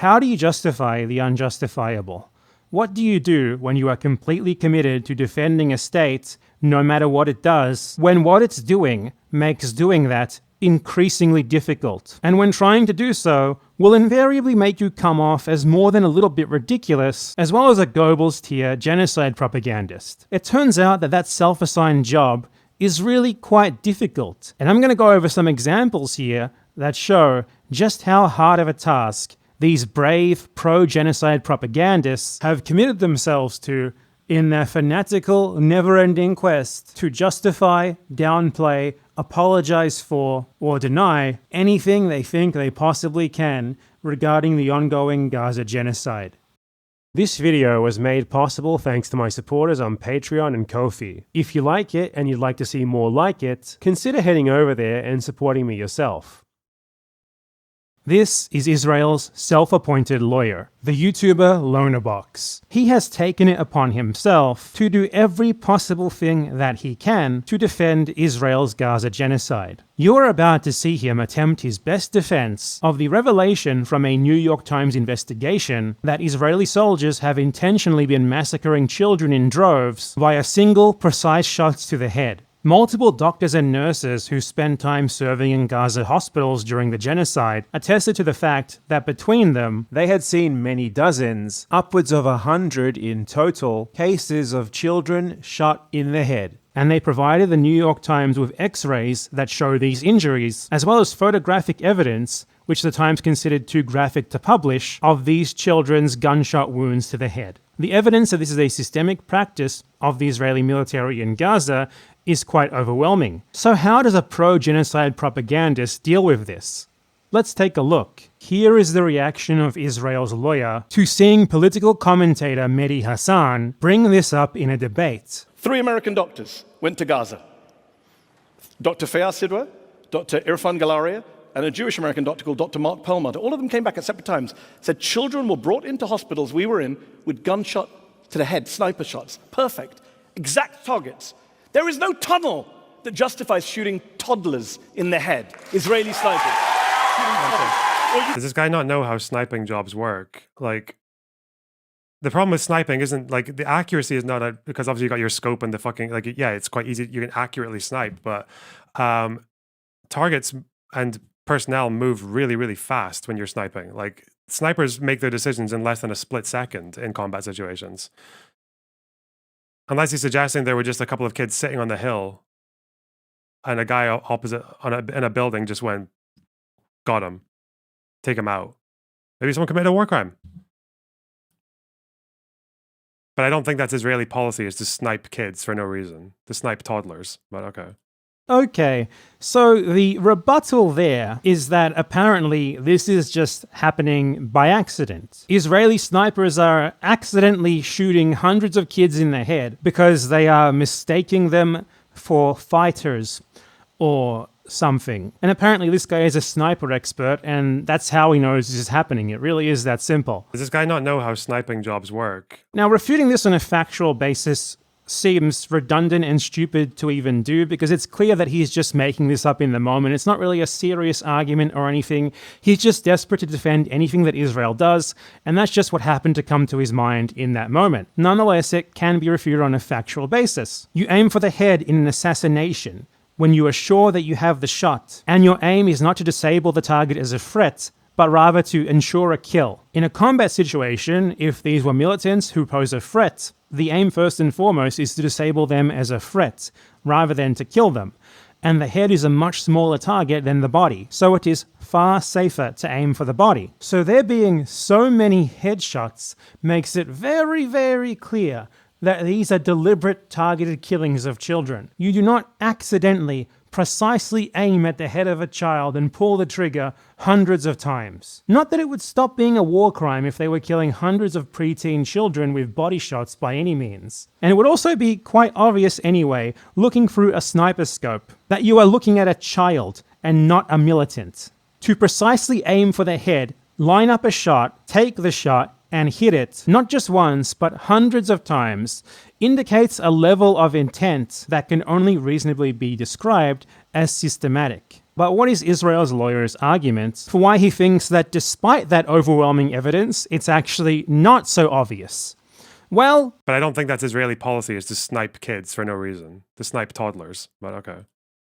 How do you justify the unjustifiable? What do you do when you are completely committed to defending a state, no matter what it does, when what it's doing makes doing that increasingly difficult, and when trying to do so will invariably make you come off as more than a little bit ridiculous, as well as a Goebbels tier genocide propagandist? It turns out that that self-assigned job is really quite difficult, and I'm going to go over some examples here that show just how hard of a task these brave pro-genocide propagandists have committed themselves to in their fanatical, never-ending quest to justify, downplay, apologize for, or deny anything they think they possibly can regarding the ongoing Gaza genocide. This video was made possible thanks to my supporters on Patreon and Ko-fi. If you like it and you'd like to see more like it, consider heading over there and supporting me yourself. This is Israel's self-appointed lawyer, the YouTuber Lonerbox. He has taken it upon himself to do every possible thing that he can to defend Israel's Gaza genocide. You are about to see him attempt his best defense of the revelation from a New York Times investigation that Israeli soldiers have intentionally been massacring children in droves via single, precise shots to the head. Multiple doctors and nurses who spent time serving in Gaza hospitals during the genocide attested to the fact that between them, they had seen many dozens, upwards of 100 in total, cases of children shot in the head. And they provided the New York Times with x-rays that show these injuries, as well as photographic evidence, which the Times considered too graphic to publish, of these children's gunshot wounds to the head. The evidence that this is a systemic practice of the Israeli military in Gaza is quite overwhelming. So how does a pro-genocide propagandist deal with this? Let's take a look. Here is the reaction of Israel's lawyer to seeing political commentator Mehdi Hassan bring this up in a debate. 3 American doctors went to Gaza. Dr. Feyyaz Sidwa, Dr. Irfan Galaria, and a Jewish American doctor called Dr. Mark Perlmutter. All of them came back at separate times, said children were brought into hospitals we were in with gunshot to the head, sniper shots. Perfect. Exact targets. There is no tunnel that justifies shooting toddlers in the head. Israeli snipers. Does this guy not know how sniping jobs work? Like, the problem with sniping isn't, like, the accuracy is not because obviously you got your scope and the fucking, like, yeah, it's quite easy, you can accurately snipe, but targets and personnel move really, really fast when you're sniping. Like, snipers make their decisions in less than a split second in combat situations. Unless he's suggesting there were just a couple of kids sitting on the hill and a guy opposite in a building just went, got him, take him out. Maybe someone committed a war crime. But I don't think that's Israeli policy, is to snipe kids for no reason, to snipe toddlers, but okay. Okay, so the rebuttal there is that apparently this is just happening by accident. Israeli snipers are accidentally shooting hundreds of kids in the head because they are mistaking them for fighters or something. And apparently this guy is a sniper expert, and that's how he knows this is happening. It really is that simple. Does this guy not know how sniping jobs work? Now, refuting this on a factual basis seems redundant and stupid to even do, because it's clear that he's just making this up in the moment. It's not really a serious argument or anything. He's just desperate to defend anything that Israel does, and that's just what happened to come to his mind in that moment. Nonetheless, it can be refuted on a factual basis. You aim for the head in an assassination when you are sure that you have the shot, and your aim is not to disable the target as a threat, but rather to ensure a kill. In a combat situation, if these were militants who pose a threat, the aim first and foremost is to disable them as a threat, rather than to kill them. And the head is a much smaller target than the body, so it is far safer to aim for the body. So there being so many headshots makes it very, very clear that these are deliberate targeted killings of children. You do not accidentally precisely aim at the head of a child and pull the trigger hundreds of times. Not that it would stop being a war crime if they were killing hundreds of preteen children with body shots by any means. And it would also be quite obvious anyway, looking through a sniper scope, that you are looking at a child and not a militant. To precisely aim for the head, line up a shot, take the shot, and hit it, not just once, but hundreds of times, indicates a level of intent that can only reasonably be described as systematic. But what is Israel's lawyer's argument for why he thinks that despite that overwhelming evidence, it's actually not so obvious? Well, but I don't think that's Israeli policy, is to snipe kids for no reason. To snipe toddlers, but okay.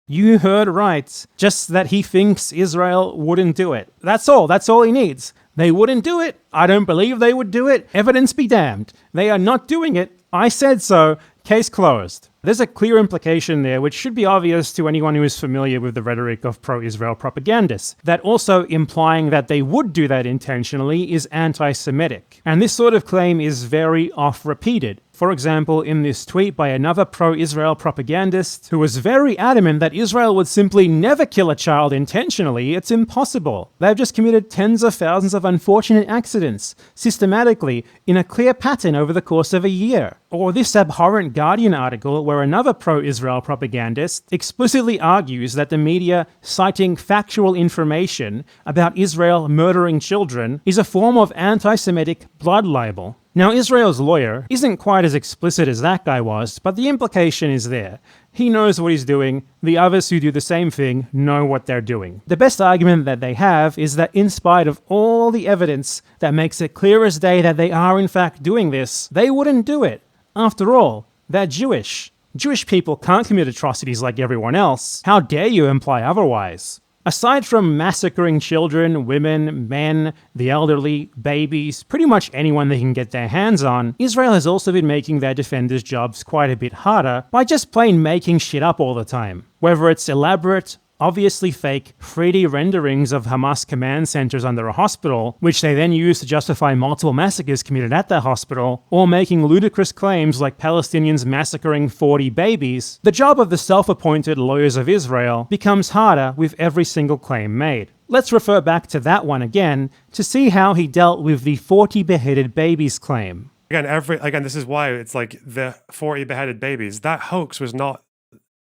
You heard right. Just that he thinks Israel wouldn't do it. That's all. That's all he needs. They wouldn't do it. I don't believe they would do it. Evidence be damned. They are not doing it. I said so. Case closed. There's a clear implication there which should be obvious to anyone who is familiar with the rhetoric of pro-Israel propagandists, that also implying that they would do that intentionally is anti-Semitic. And this sort of claim is very oft-repeated. For example, in this tweet by another pro-Israel propagandist who was very adamant that Israel would simply never kill a child intentionally, it's impossible. They've just committed tens of thousands of unfortunate accidents, systematically, in a clear pattern over the course of a year. Or this abhorrent Guardian article where another pro-Israel propagandist explicitly argues that the media citing factual information about Israel murdering children is a form of anti-Semitic blood libel. Now, Israel's lawyer isn't quite as explicit as that guy was, but the implication is there. He knows what he's doing. The others who do the same thing know what they're doing. The best argument that they have is that in spite of all the evidence that makes it clear as day that they are in fact doing this, they wouldn't do it. After all, they're Jewish. Jewish people can't commit atrocities like everyone else. How dare you imply otherwise? Aside from massacring children, women, men, the elderly, babies, pretty much anyone they can get their hands on, Israel has also been making their defenders' jobs quite a bit harder by just plain making shit up all the time. Whether it's elaborate, obviously fake 3D renderings of Hamas command centers under a hospital, which they then use to justify multiple massacres committed at that hospital, or making ludicrous claims like Palestinians massacring 40 babies, the job of the self-appointed lawyers of Israel becomes harder with every single claim made. Let's refer back to that one again to see how he dealt with the 40 beheaded babies claim. Again, this is why it's like the 40 beheaded babies. That hoax was not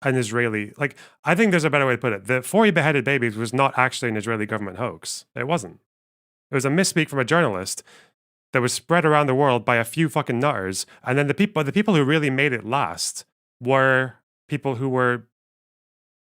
an Israeli, I think there's a better way to put it. The 40 beheaded babies was not actually an Israeli government hoax. It wasn't. It was a misspeak from a journalist that was spread around the world by a few fucking nutters. And then the people who really made it last were people who were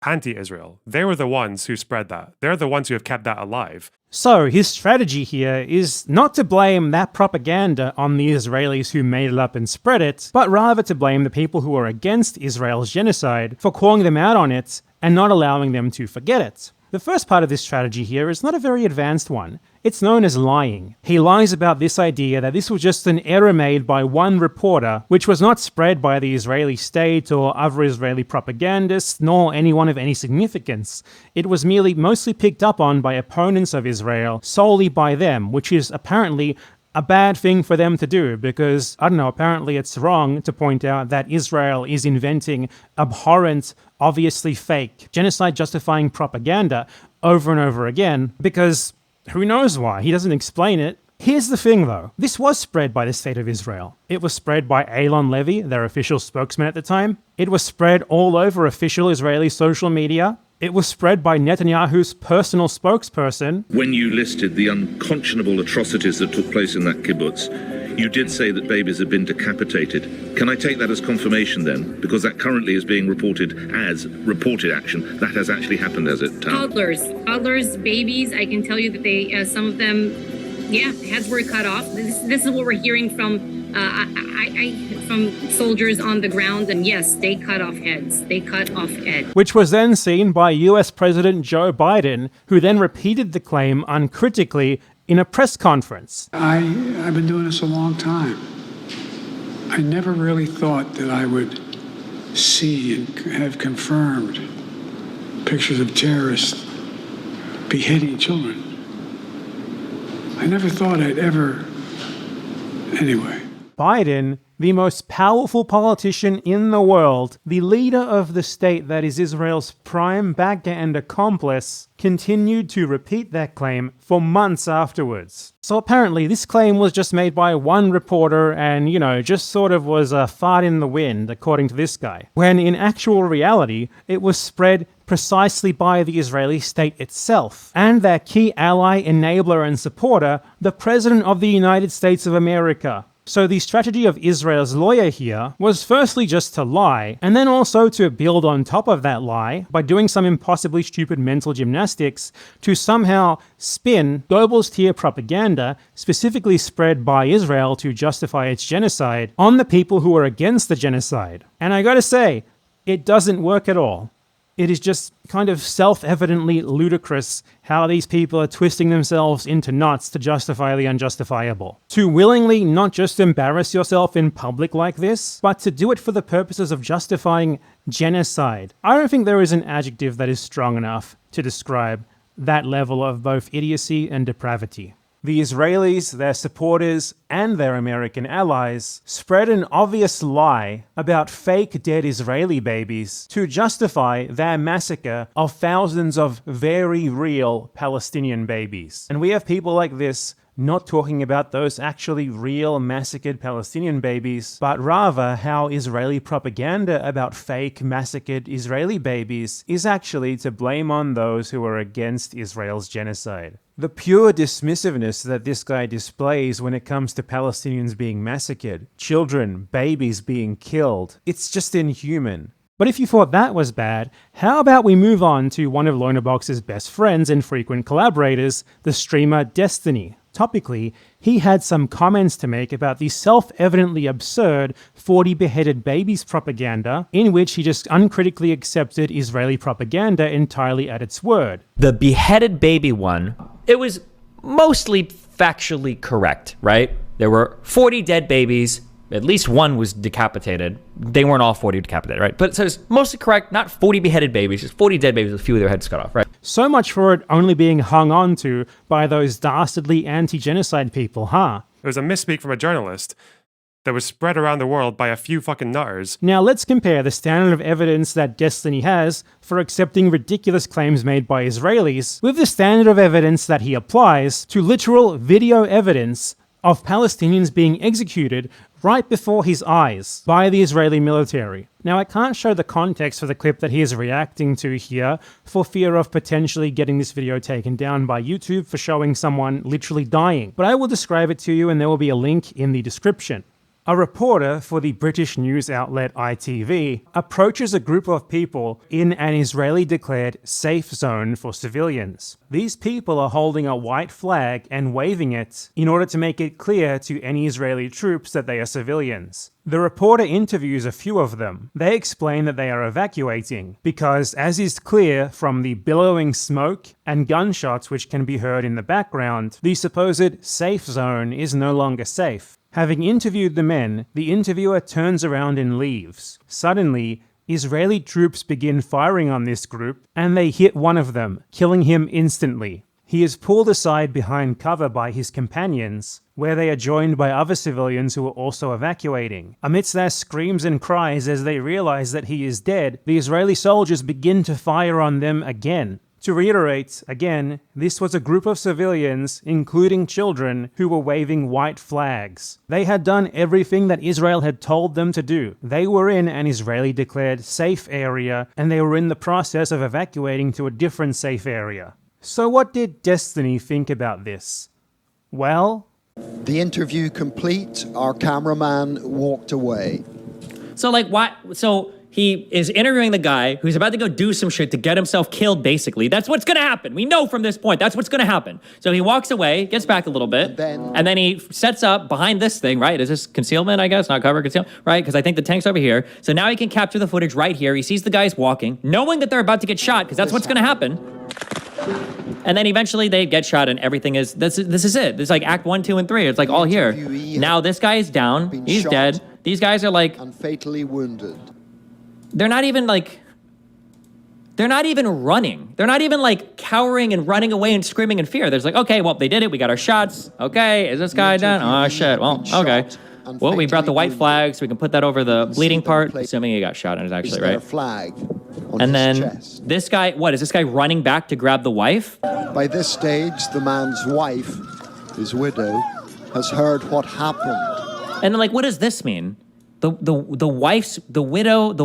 anti-Israel. They were the ones who spread that. They're the ones who have kept that alive. So his strategy here is not to blame that propaganda on the Israelis who made it up and spread it, but rather to blame the people who are against Israel's genocide for calling them out on it and not allowing them to forget it. The first part of this strategy here is not a very advanced one. It's known as lying. He lies about this idea that this was just an error made by one reporter, which was not spread by the Israeli state or other Israeli propagandists, nor anyone of any significance. It was merely mostly picked up on by opponents of Israel, solely by them, which is apparently a bad thing for them to do because, apparently it's wrong to point out that Israel is inventing abhorrent, obviously fake, genocide-justifying propaganda over and over again because who knows why? He doesn't explain it. Here's the thing though, this was spread by the State of Israel. It was spread by Eylon Levy, their official spokesman at the time. It was spread all over official Israeli social media. It was spread by Netanyahu's personal spokesperson. When you listed the unconscionable atrocities that took place in that kibbutz, you did say that babies had been decapitated. Can I take that as confirmation then? Because that currently is being reported as reported action. That has actually happened as it Toddlers, babies. I can tell you that they, some of them, heads were cut off. This is what we're hearing from from soldiers on the ground, and yes, they cut off heads. They cut off heads. Which was then seen by US President Joe Biden, who then repeated the claim uncritically in a press conference. I've been doing this a long time. I never really thought that I would see and have confirmed pictures of terrorists beheading children. I never thought I'd ever... Anyway. Biden, the most powerful politician in the world, the leader of the state that is Israel's prime backer and accomplice, continued to repeat that claim for months afterwards. So apparently this claim was just made by one reporter and, just sort of was a fart in the wind, according to this guy. When in actual reality, it was spread precisely by the Israeli state itself, and their key ally, enabler, and supporter, the President of the United States of America. So the strategy of Israel's lawyer here was firstly just to lie, and then also to build on top of that lie by doing some impossibly stupid mental gymnastics to somehow spin globalist tier propaganda, specifically spread by Israel to justify its genocide, on the people who are against the genocide. And I gotta say, it doesn't work at all. It is just kind of self-evidently ludicrous how these people are twisting themselves into knots to justify the unjustifiable. To willingly not just embarrass yourself in public like this, but to do it for the purposes of justifying genocide. I don't think there is an adjective that is strong enough to describe that level of both idiocy and depravity. The Israelis, their supporters, and their American allies spread an obvious lie about fake dead Israeli babies to justify their massacre of thousands of very real Palestinian babies. And we have people like this not talking about those actually real massacred Palestinian babies, but rather how Israeli propaganda about fake massacred Israeli babies is actually to blame on those who are against Israel's genocide. The pure dismissiveness that this guy displays when it comes to Palestinians being massacred, children, babies being killed, it's just inhuman. But if you thought that was bad, how about we move on to one of Lonerbox's best friends and frequent collaborators, the streamer Destiny. Topically, he had some comments to make about the self-evidently absurd 40 beheaded babies propaganda, in which he just uncritically accepted Israeli propaganda entirely at its word. The beheaded baby one, it was mostly factually correct, right? There were 40 dead babies. At least one was decapitated. They weren't all 40 decapitated, right? But so it's mostly correct, not 40 beheaded babies, just 40 dead babies with a few of their heads cut off, right? So much for it only being hung on to by those dastardly anti-genocide people, huh? It was a misspeak from a journalist that was spread around the world by a few fucking nutters. Now let's compare the standard of evidence that Destiny has for accepting ridiculous claims made by Israelis with the standard of evidence that he applies to literal video evidence of Palestinians being executed right before his eyes by the Israeli military. Now, I can't show the context for the clip that he is reacting to here for fear of potentially getting this video taken down by YouTube for showing someone literally dying, but I will describe it to you and there will be a link in the description. A reporter for the British news outlet ITV approaches a group of people in an Israeli-declared safe zone for civilians. These people are holding a white flag and waving it in order to make it clear to any Israeli troops that they are civilians. The reporter interviews a few of them. They explain that they are evacuating because, as is clear from the billowing smoke and gunshots which can be heard in the background, the supposed safe zone is no longer safe. Having interviewed the men, the interviewer turns around and leaves. Suddenly, Israeli troops begin firing on this group, and they hit one of them, killing him instantly. He is pulled aside behind cover by his companions, where they are joined by other civilians who are also evacuating. Amidst their screams and cries as they realize that he is dead, the Israeli soldiers begin to fire on them again. To reiterate, again, this was a group of civilians, including children, who were waving white flags. They had done everything that Israel had told them to do. They were in an Israeli-declared safe area, and they were in the process of evacuating to a different safe area. So what did Destiny think about this? Well, the interview complete, our cameraman walked away. So like what? So he is interviewing the guy who's about to go do some shit to get himself killed, basically. That's what's gonna happen. We know from this point, that's what's gonna happen. So he walks away, gets back a little bit, and then he sets up behind this thing, right? Is this concealment, I guess? Not cover, concealment, right? Because I think the tank's over here. So now he can capture the footage right here. He sees the guys walking, knowing that they're about to get shot, because that's what's gonna happen. And then eventually they get shot and everything is, this is it. It's like act 1, 2, and 3. It's like all here. Now this guy is down, he's dead. These guys are like... and fatally wounded. They're not even like, they're not even running. They're not even like cowering and running away and screaming in fear. There's like, okay, well, they did it. We got our shots. Okay, is this guy done? Oh, shit. Well, okay. Well, we brought the white flag so we can put that over the bleeding part, assuming he got shot and is actually right. Flag on and then chest. This guy, what, is this guy running back to grab the wife? By this stage, the man's wife, his widow, has heard what happened. And then like, what does this mean? The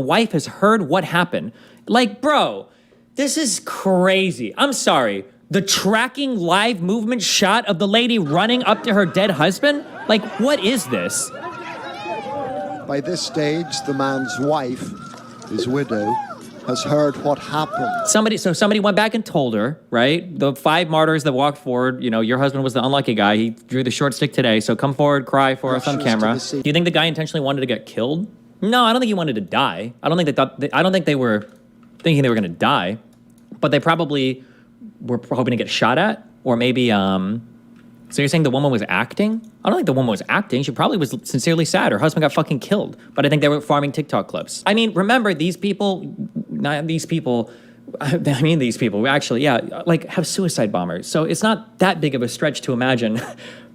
wife has heard what happened. Like, bro, this is crazy. I'm sorry. The tracking live movement shot of the lady running up to her dead husband? Like, what is this? By this stage, the man's wife, his widow, has heard what happened. Somebody went back and told her, right? The 5 martyrs that walked forward, you know, your husband was the unlucky guy. He drew the short stick today, so come forward, cry for us on camera. Do you think the guy intentionally wanted to get killed? No, I don't think he wanted to die. I don't think they were thinking they were going to die, but they probably were hoping to get shot at, or maybe, so you're saying the woman was acting? I don't think the woman was acting. She probably was sincerely sad. Her husband got fucking killed. But I think they were farming TikTok clips. I mean, remember, these people, actually, yeah, like have suicide bombers. So it's not that big of a stretch to imagine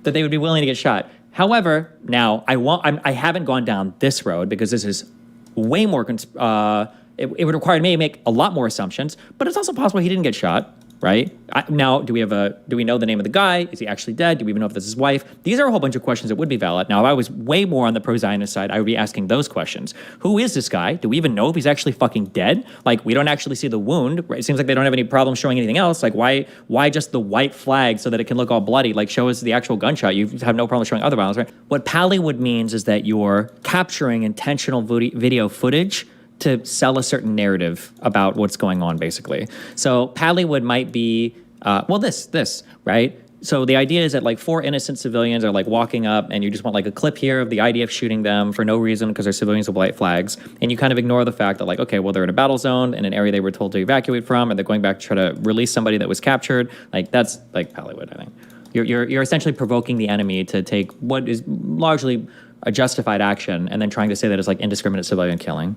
that they would be willing to get shot. However, now, I haven't gone down this road because this is way more, it would require me to make a lot more assumptions, but it's also possible he didn't get shot. Right? Now, do we know the name of the guy? Is he actually dead? Do we even know if this is his wife? These are a whole bunch of questions that would be valid. Now, if I was way more on the pro-Zionist side, I would be asking those questions. Who is this guy? Do we even know if he's actually fucking dead? Like, we don't actually see the wound. Right? It seems like they don't have any problem showing anything else. Like, why just the white flag so that it can look all bloody? Like, show us the actual gunshot. You have no problem showing other violence, right? What Pallywood means is that you're capturing intentional video footage to sell a certain narrative about what's going on, basically. So Pallywood might be, this, right? So the idea is that like 4 innocent civilians are like walking up and you just want like a clip here of the idea of shooting them for no reason because they're civilians with white flags. And you kind of ignore the fact that like, okay, well, they're in a battle zone in an area they were told to evacuate from, and they're going back to try to release somebody that was captured. Like that's like Pallywood, I think. You're essentially provoking the enemy to take what is largely a justified action and then trying to say that it's like indiscriminate civilian killing.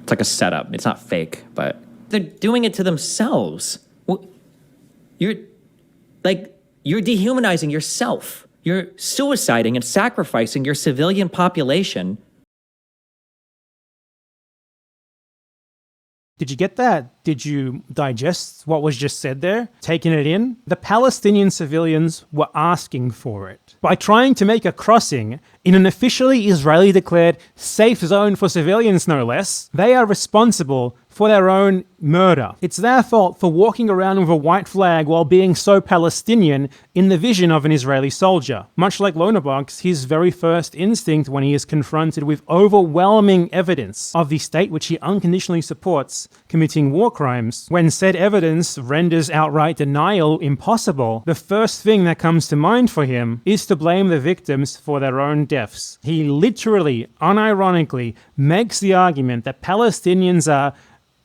It's like a setup. It's not fake, but they're doing it to themselves. You're dehumanizing yourself. You're suiciding and sacrificing your civilian population. Did you get that? Did you digest what was just said there? Taking it in? The Palestinian civilians were asking for it. By trying to make a crossing in an officially Israeli declared safe zone for civilians, no less, they are responsible for their own murder. It's their fault for walking around with a white flag while being so Palestinian in the vision of an Israeli soldier. Much like Lonerbox, his very first instinct when he is confronted with overwhelming evidence of the state which he unconditionally supports committing war crimes, when said evidence renders outright denial impossible, the first thing that comes to mind for him is to blame the victims for their own deaths. He literally, unironically, makes the argument that Palestinians are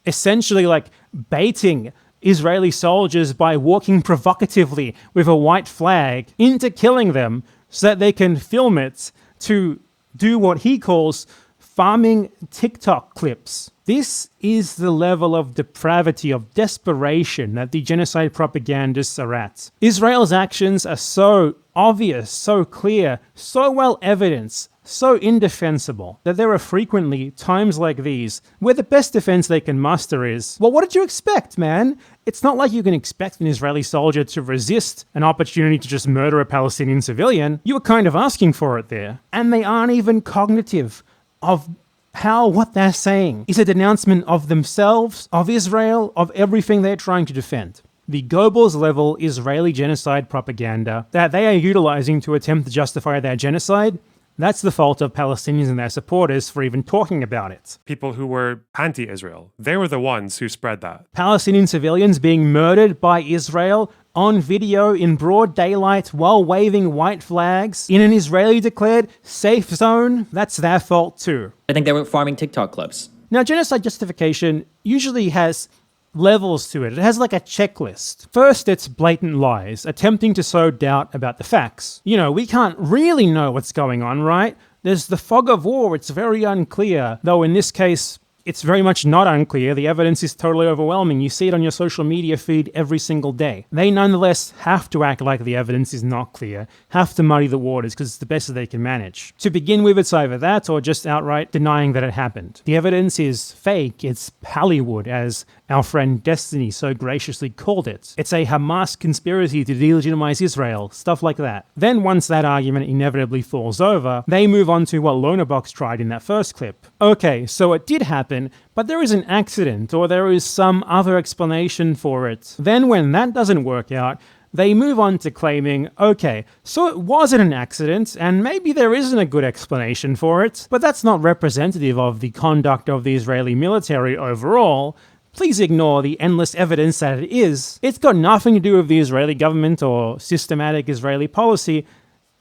essentially like baiting Israeli soldiers by walking provocatively with a white flag into killing them so that they can film it to do what he calls farming TikTok clips. This is the level of depravity, of desperation that the genocide propagandists are at. Israel's actions are so obvious, so clear, so well evidenced, so indefensible, that there are frequently times like these where the best defense they can muster is, well, what did you expect, man? It's not like you can expect an Israeli soldier to resist an opportunity to just murder a Palestinian civilian. You were kind of asking for it there. And they aren't even cognitive of how what they're saying is a denouncement of themselves, of Israel, of everything they're trying to defend. The Goebbels level Israeli genocide propaganda that they are utilizing to attempt to justify their genocide, that's the fault of Palestinians and their supporters for even talking about it. People who were anti-Israel, they were the ones who spread that. Palestinian civilians being murdered by Israel on video in broad daylight while waving white flags in an Israeli-declared safe zone, that's their fault too. I think they were farming TikTok clips. Now, genocide justification usually has levels to it. It has like a checklist. First, it's blatant lies, attempting to sow doubt about the facts. You know, we can't really know what's going on, right? There's the fog of war, it's very unclear, though in this case, it's very much not unclear. The evidence is totally overwhelming. You see it on your social media feed every single day. They nonetheless have to act like the evidence is not clear, have to muddy the waters because it's the best that they can manage. To begin with, it's either that or just outright denying that it happened. The evidence is fake. It's Pallywood, as our friend Destiny so graciously called it. It's a Hamas conspiracy to delegitimize Israel, stuff like that. Then once that argument inevitably falls over, they move on to what Lonerbox tried in that first clip. Okay, so it did happen, but there is an accident or there is some other explanation for it. Then when that doesn't work out, they move on to claiming, okay, so it wasn't an accident, and maybe there isn't a good explanation for it, but that's not representative of the conduct of the Israeli military overall. Please ignore the endless evidence that it is. It's got nothing to do with the Israeli government or systematic Israeli policy.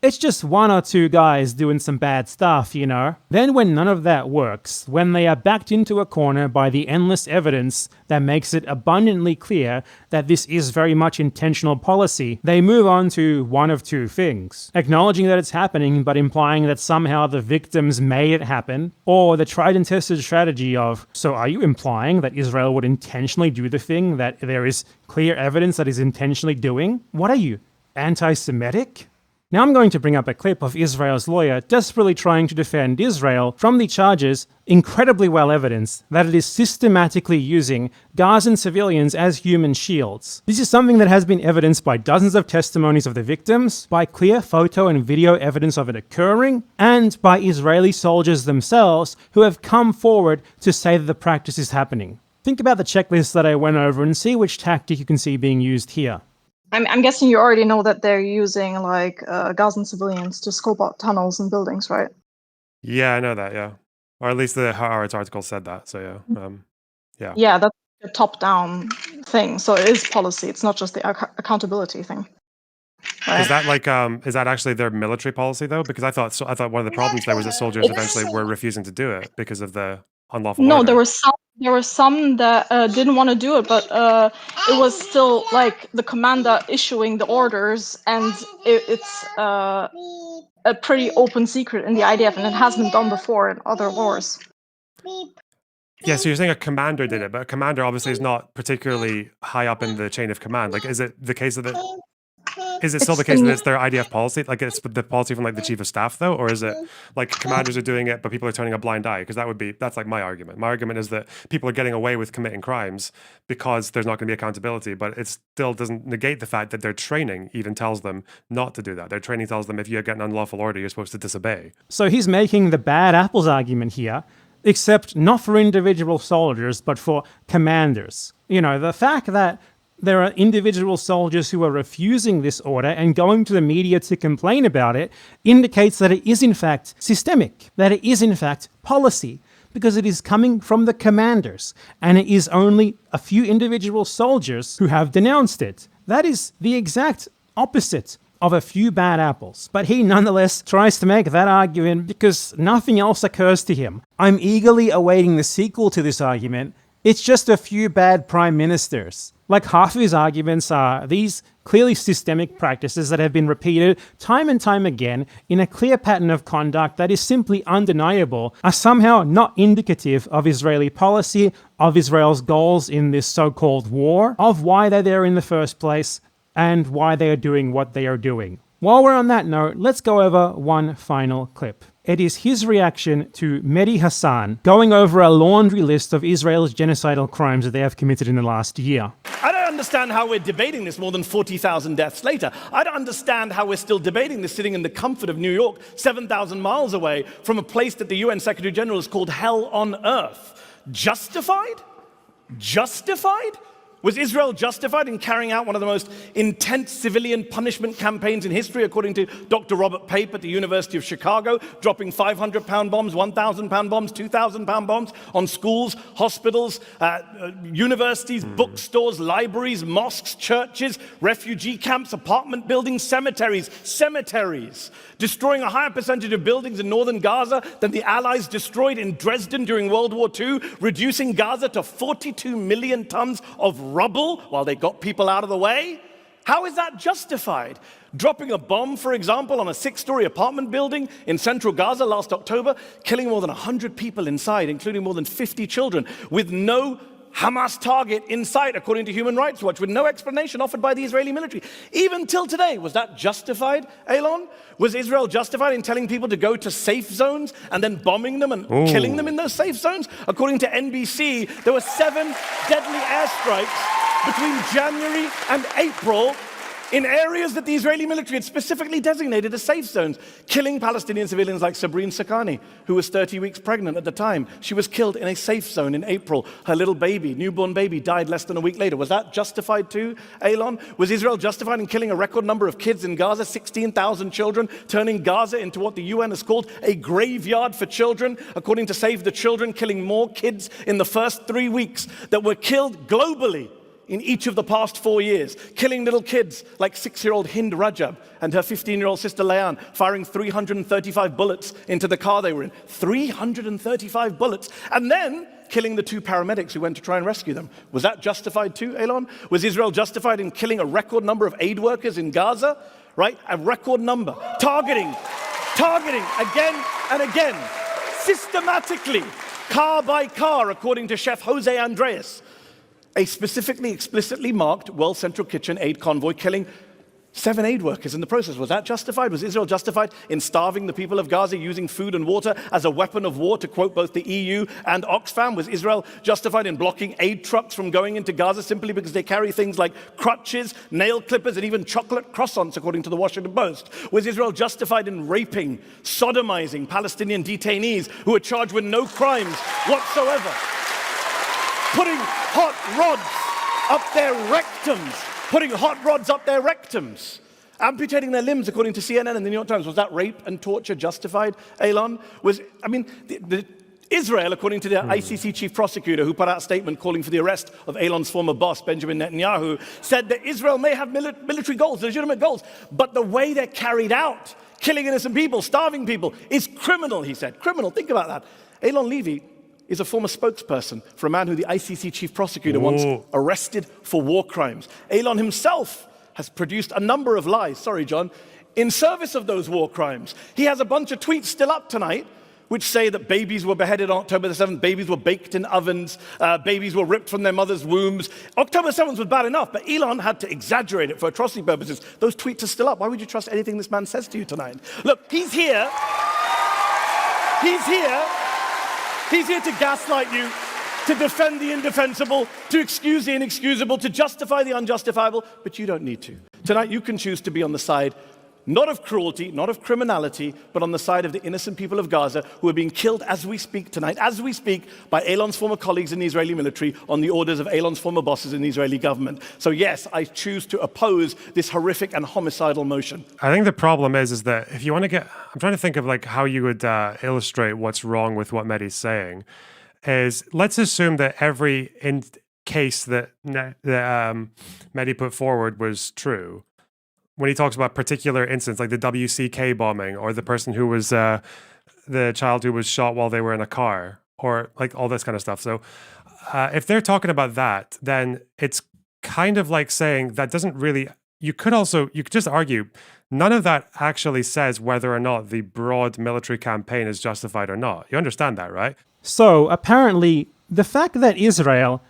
It's just one or two guys doing some bad stuff, you know? Then when none of that works, when they are backed into a corner by the endless evidence that makes it abundantly clear that this is very much intentional policy, they move on to one of two things. Acknowledging that it's happening, but implying that somehow the victims made it happen, or the tried and tested strategy of, so are you implying that Israel would intentionally do the thing that there is clear evidence that is intentionally doing? What are you, anti-Semitic? Now I'm going to bring up a clip of Israel's lawyer desperately trying to defend Israel from the charges, incredibly well evidenced, that it is systematically using Gazan civilians as human shields. This is something that has been evidenced by dozens of testimonies of the victims, by clear photo and video evidence of it occurring, and by Israeli soldiers themselves who have come forward to say that the practice is happening. Think about the checklist that I went over and see which tactic you can see being used here. I'm guessing you already know that they're using like Gazan civilians to scope out tunnels and buildings, right? Yeah, I know that, yeah. Or at least the Haaretz article said that, so yeah. Yeah. Yeah, that's a top-down thing. So it is policy. It's not just the accountability thing. Right? Is that like is that actually their military policy though? Because I thought one of the problems there was that soldiers eventually were refusing to do it because of the unlawful order. There were some that didn't want to do it, but it was still like the commander issuing the orders, and it's a pretty open secret in the IDF, and it has been done before in other wars. Yeah, so you're saying a commander did it, but a commander obviously is not particularly high up in the chain of command. Like, is it the case that is it still the case that it's their IDF policy? Like, it's the policy from like the chief of staff, though, or is it like commanders are doing it, but people are turning a blind eye? Because that's like my argument. My argument is that people are getting away with committing crimes because there's not going to be accountability, but it still doesn't negate the fact that their training even tells them not to do that. Their training tells them if you get an unlawful order, you're supposed to disobey. So he's making the bad apples argument here, except not for individual soldiers, but for commanders. You know, the fact that there are individual soldiers who are refusing this order and going to the media to complain about it indicates that it is in fact systemic, that it is in fact policy, because it is coming from the commanders, and it is only a few individual soldiers who have denounced it. That is the exact opposite of a few bad apples. But he nonetheless tries to make that argument because nothing else occurs to him. I'm eagerly awaiting the sequel to this argument. It's just a few bad prime ministers. Like, half of his arguments are these clearly systemic practices that have been repeated time and time again in a clear pattern of conduct that is simply undeniable, are somehow not indicative of Israeli policy, of Israel's goals in this so-called war, of why they're there in the first place, and why they are doing what they are doing. While we're on that note, let's go over one final clip. It is his reaction to Mehdi Hassan going over a laundry list of Israel's genocidal crimes that they have committed in the last year. I don't understand how we're debating this more than 40,000 deaths later. I don't understand how we're still debating this sitting in the comfort of New York, 7,000 miles away from a place that the UN Secretary General has called hell on earth. Justified? Justified? Was Israel justified in carrying out one of the most intense civilian punishment campaigns in history, according to Dr. Robert Pape at the University of Chicago, dropping 500-pound bombs, 1,000-pound bombs, 2,000-pound bombs on schools, hospitals, universities, bookstores, libraries, mosques, churches, refugee camps, apartment buildings, cemeteries, destroying a higher percentage of buildings in northern Gaza than the Allies destroyed in Dresden during World War II, reducing Gaza to 42 million tons of rubble while they got people out of the way? How is that justified? Dropping a bomb, for example, on a 6-story apartment building in central Gaza last October, killing more than 100 people inside, including more than 50 children, with no Hamas target in sight, according to Human Rights Watch, with no explanation offered by the Israeli military. Even till today, was that justified, Elon? Was Israel justified in telling people to go to safe zones and then bombing them and killing them in those safe zones? According to NBC, there were 7 deadly airstrikes between January and April in areas that the Israeli military had specifically designated as safe zones, killing Palestinian civilians like Sabrine Sakani, who was 30 weeks pregnant at the time. She was killed in a safe zone in April. Her little baby, newborn baby, died less than a week later. Was that justified too, Elon? Was Israel justified in killing a record number of kids in Gaza, 16,000 children, turning Gaza into what the UN has called a graveyard for children, according to Save the Children, killing more kids in the first 3 weeks that were killed globally in each of the past 4 years, killing little kids like 6-year-old Hind Rajab and her 15-year-old sister Layan, firing 335 bullets into the car they were in. 335 bullets. And then killing the 2 paramedics who went to try and rescue them. Was that justified too, Elon? Was Israel justified in killing a record number of aid workers in Gaza? Right? A record number. Targeting again and again, systematically, car by car, according to Chef Jose Andreas. A specifically, explicitly marked World Central Kitchen aid convoy killing 7 aid workers in the process. Was that justified? Was Israel justified in starving the people of Gaza, using food and water as a weapon of war, to quote both the EU and Oxfam? Was Israel justified in blocking aid trucks from going into Gaza simply because they carry things like crutches, nail clippers, and even chocolate croissants, according to the Washington Post? Was Israel justified in raping, sodomizing Palestinian detainees who were charged with no crimes whatsoever? Putting hot rods up their rectums, amputating their limbs, according to CNN and the New York Times. Was that rape and torture justified, Elon? Israel, according to the ICC chief prosecutor, who put out a statement calling for the arrest of Elon's former boss, Benjamin Netanyahu, said that Israel may have military goals, legitimate goals, but the way they're carried out, killing innocent people, starving people, is criminal, he said. Criminal, think about that. Elon Levy is a former spokesperson for a man who the ICC chief prosecutor once arrested for war crimes. Elon himself has produced a number of lies, sorry John, in service of those war crimes. He has a bunch of tweets still up tonight which say that babies were beheaded on October the 7th, babies were baked in ovens, babies were ripped from their mother's wombs. October 7th was bad enough, but Elon had to exaggerate it for atrocity purposes. Those tweets are still up. Why would you trust anything this man says to you tonight? Look, he's here. He's here to gaslight you, to defend the indefensible, to excuse the inexcusable, to justify the unjustifiable, but you don't need to. Tonight you can choose to be on the side not of cruelty, not of criminality, but on the side of the innocent people of Gaza who are being killed as we speak tonight, as we speak, by Elon's former colleagues in the Israeli military on the orders of Elon's former bosses in the Israeli government. So yes, I choose to oppose this horrific and homicidal motion. I think the problem is that if you want to get, I'm trying to think of like how you would illustrate what's wrong with what Mehdi's saying, is let's assume that every case that Mehdi put forward was true. When he talks about particular incidents, like the WCK bombing, or the person who was the child who was shot while they were in a car, or like all this kind of stuff. So if they're talking about that, then it's kind of like saying that doesn't really, you could just argue none of that actually says whether or not the broad military campaign is justified or not. You understand that, right? So apparently the fact that Israel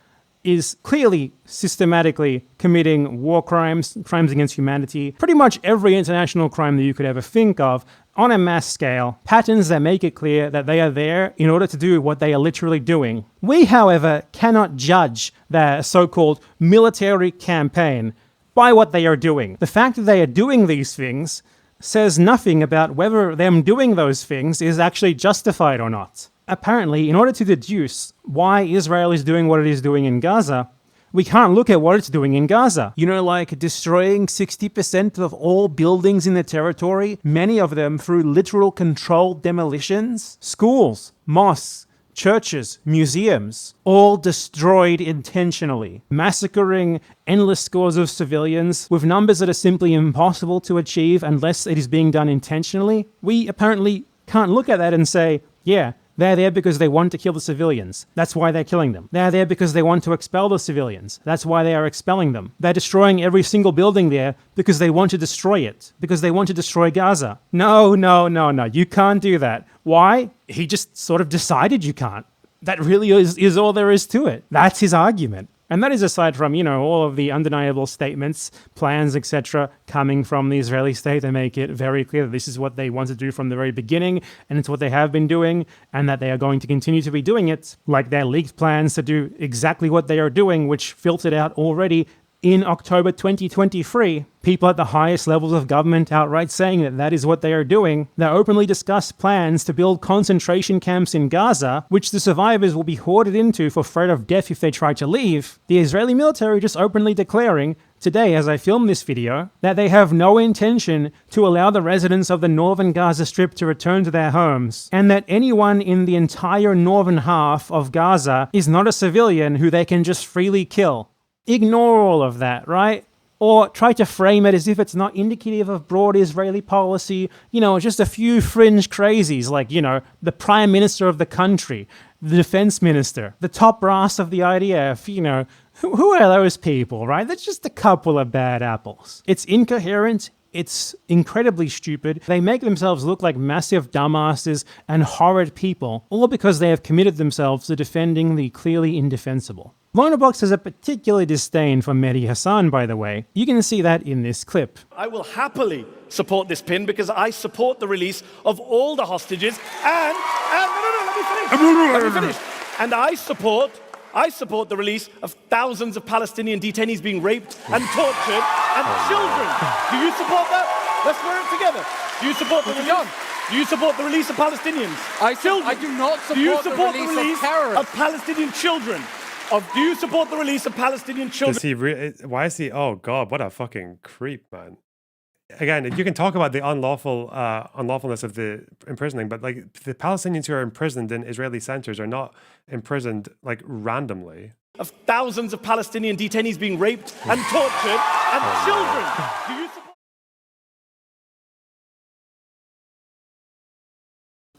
is clearly systematically committing war crimes, crimes against humanity, pretty much every international crime that you could ever think of, on a mass scale, patterns that make it clear that they are there in order to do what they are literally doing. We, however, cannot judge their so-called military campaign by what they are doing. The fact that they are doing these things says nothing about whether them doing those things is actually justified or not. Apparently, in order to deduce why Israel is doing what it is doing in Gaza, we can't look at what it's doing in Gaza. You know, like destroying 60% of all buildings in the territory, many of them through literal controlled demolitions. Schools, mosques, churches, museums, all destroyed intentionally. Massacring endless scores of civilians with numbers that are simply impossible to achieve unless it is being done intentionally. We apparently can't look at that and say, yeah, they're there because they want to kill the civilians. That's why they're killing them. They're there because they want to expel the civilians. That's why they are expelling them. They're destroying every single building there because they want to destroy it. Because they want to destroy Gaza. No. You can't do that. Why? He just sort of decided you can't. That really is all there is to it. That's his argument. And that is aside from, you know, all of the undeniable statements, plans, etc. coming from the Israeli state that make it very clear that this is what they want to do from the very beginning, and it's what they have been doing, and that they are going to continue to be doing it, like their leaked plans to do exactly what they are doing, which filtered out already In October 2023, people at the highest levels of government outright saying that that is what they are doing. They openly discuss plans to build concentration camps in Gaza, which the survivors will be hoarded into for threat of death if they try to leave. The Israeli military just openly declaring, today as I film this video, that they have no intention to allow the residents of the northern Gaza Strip to return to their homes, and that anyone in the entire northern half of Gaza is not a civilian who they can just freely kill. Ignore all of that, right? Or try to frame it as if it's not indicative of broad Israeli policy, just a few fringe crazies like, the prime minister of the country, the defense minister, the top brass of the IDF, who are those people, right? That's just a couple of bad apples. It's incoherent. It's incredibly stupid. They make themselves look like massive dumbasses and horrid people, all because they have committed themselves to defending the clearly indefensible. Lonerbox has a particular disdain for Mehdi Hassan, by the way. You can see that in this clip. I will happily support this pin because I support the release of all the hostages and let me finish. And I support the release of thousands of Palestinian detainees being raped and tortured and children. Do you support that? Let's wear it together. Do you support the release? Do you support the release of Palestinians? I do not support, do you support the release of terrorists. of Palestinian children? Do you support the release of Palestinian children? Why is he? Oh God, what a fucking creep, man. Again, you can talk about the unlawfulness of the imprisoning, but like the Palestinians who are imprisoned in Israeli centers are not imprisoned like randomly. Of thousands of Palestinian detainees being raped and tortured and children. Do you support?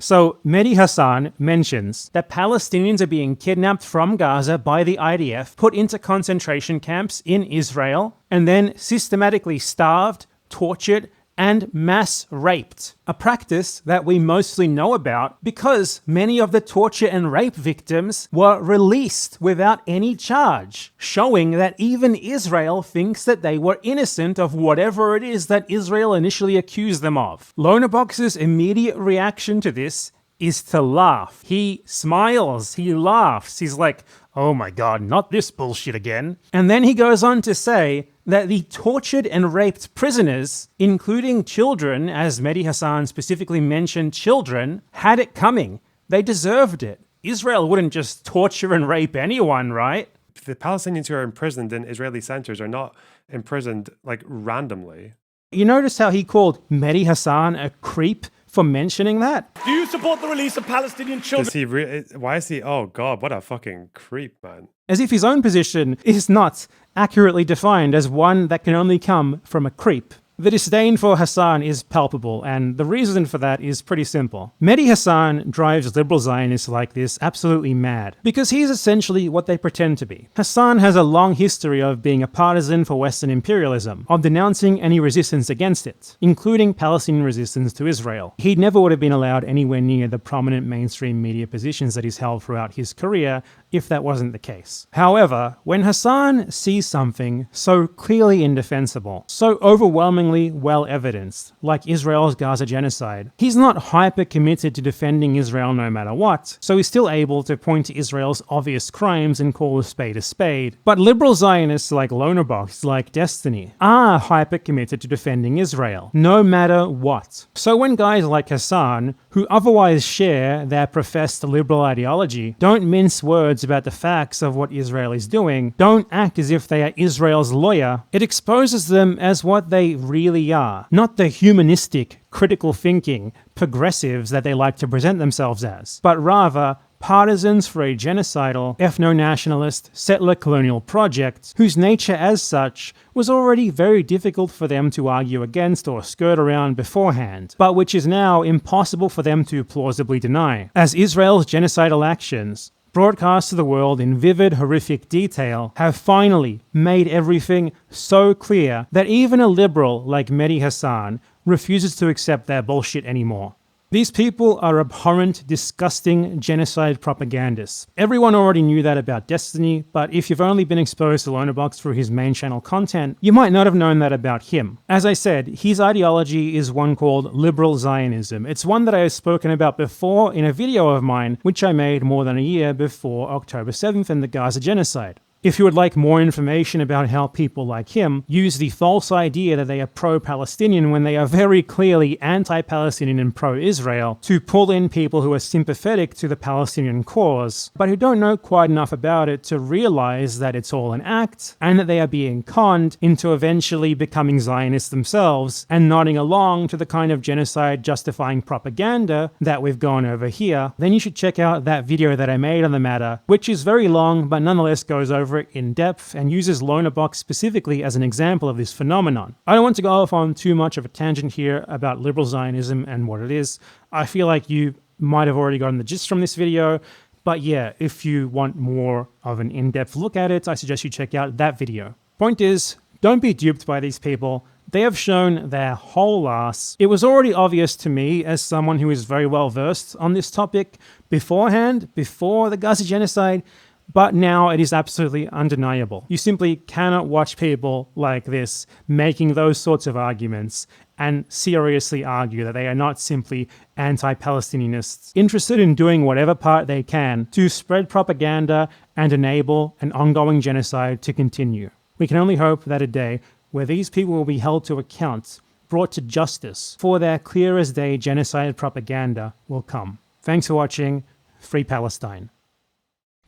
So, Mehdi Hassan mentions that Palestinians are being kidnapped from Gaza by the IDF, put into concentration camps in Israel, and then systematically starved, tortured, and mass raped. A practice that we mostly know about because many of the torture and rape victims were released without any charge, showing that even Israel thinks that they were innocent of whatever it is that Israel initially accused them of. Lonerbox's immediate reaction to this is to laugh. He smiles, he laughs, he's like, oh my God, not this bullshit again. And then he goes on to say that the tortured and raped prisoners, including children, as Mehdi Hassan specifically mentioned children, had it coming. They deserved it. Israel wouldn't just torture and rape anyone, right? The Palestinians who are imprisoned in Israeli centers are not imprisoned like randomly. You notice how he called Mehdi Hassan a creep for mentioning that? Do you support the release of Palestinian children? Why is he? Oh God, what a fucking creep, man. As if his own position is not accurately defined as one that can only come from a creep. The disdain for Hassan is palpable, and the reason for that is pretty simple. Mehdi Hassan drives liberal Zionists like this absolutely mad, because he's essentially what they pretend to be. Hassan has a long history of being a partisan for Western imperialism, of denouncing any resistance against it, including Palestinian resistance to Israel. He never would have been allowed anywhere near the prominent mainstream media positions that he's held throughout his career if that wasn't the case. However, when Hassan sees something so clearly indefensible, so overwhelmingly well evidenced, like Israel's Gaza genocide, he's not hyper committed to defending Israel no matter what, so he's still able to point to Israel's obvious crimes and call a spade a spade. But liberal Zionists like Lonerbox, like Destiny, are hyper committed to defending Israel, no matter what. So when guys like Hassan, who otherwise share their professed liberal ideology, don't mince words about the facts of what Israel is doing, don't act as if they are Israel's lawyer, it exposes them as what they really are, not the humanistic, critical thinking progressives that they like to present themselves as, but rather partisans for a genocidal, ethno-nationalist, settler colonial project whose nature as such was already very difficult for them to argue against or skirt around beforehand, but which is now impossible for them to plausibly deny, as Israel's genocidal actions, broadcast to the world in vivid, horrific detail, have finally made everything so clear that even a liberal like Mehdi Hassan refuses to accept their bullshit anymore. These people are abhorrent, disgusting genocide propagandists. Everyone already knew that about Destiny, but if you've only been exposed to Lonerbox through his main channel content, you might not have known that about him. As I said, his ideology is one called liberal Zionism. It's one that I have spoken about before in a video of mine, which I made more than a year before October 7th and the Gaza genocide. If you would like more information about how people like him use the false idea that they are pro-Palestinian when they are very clearly anti-Palestinian and pro-Israel to pull in people who are sympathetic to the Palestinian cause, but who don't know quite enough about it to realize that it's all an act and that they are being conned into eventually becoming Zionists themselves and nodding along to the kind of genocide justifying propaganda that we've gone over here, then you should check out that video that I made on the matter, which is very long but nonetheless goes over it in depth and uses Lonerbox specifically as an example of this phenomenon. I don't want to go off on too much of a tangent here about liberal Zionism and what it is. I feel like you might have already gotten the gist from this video, but yeah, if you want more of an in-depth look at it, I suggest you check out that video. Point is, don't be duped by these people. They have shown their whole ass. It was already obvious to me as someone who is very well versed on this topic beforehand, before the Gaza genocide, but now it is absolutely undeniable. You simply cannot watch people like this making those sorts of arguments and seriously argue that they are not simply anti-Palestinianists, interested in doing whatever part they can to spread propaganda and enable an ongoing genocide to continue. We can only hope that a day where these people will be held to account, brought to justice for their clear as day genocide propaganda will come. Thanks for watching. Free Palestine.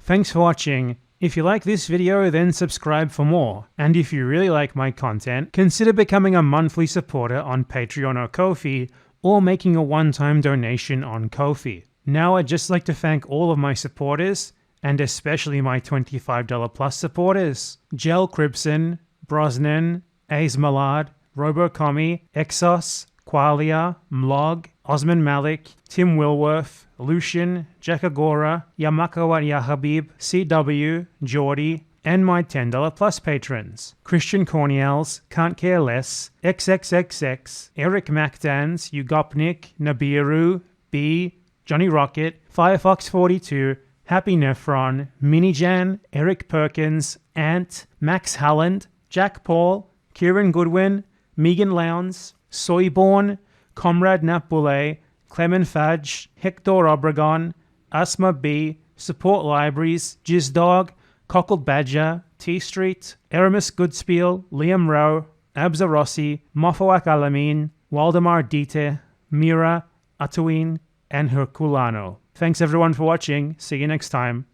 Thanks for watching. If you like this video, then subscribe for more. And if you really like my content, consider becoming a monthly supporter on Patreon or Ko-fi, or making a one-time donation on Ko-fi. Now I'd just like to thank all of my supporters, and especially my $25 plus supporters. Gel Cribson, Brosnan, Ace Malad, RoboCommy, Exos, Qualia, Mlog, Osman Malik, Tim Wilworth, Lucian, Jack Agora, Yamakawat Yahabib, CW, Geordie, and my $10 plus patrons. Christian Corniels, Can't Care Less, XXXX, Eric Macdans, Ugopnik, Nabiru, B, Johnny Rocket, Firefox42, Happy Nephron, Minijan, Eric Perkins, Ant, Max Halland, Jack Paul, Kieran Goodwin, Megan Lowndes, Soyborn, Comrade Napule, Clement Fadge, Hector Obregon, Asma B, Support Libraries, Jizdog, Cockled Badger, T Street, Aramis Goodspiel, Liam Rowe, Abza Rossi, Mofawak Alamin, Waldemar Dite, Mira, Atuin, and Herculano. Thanks everyone for watching. See you next time.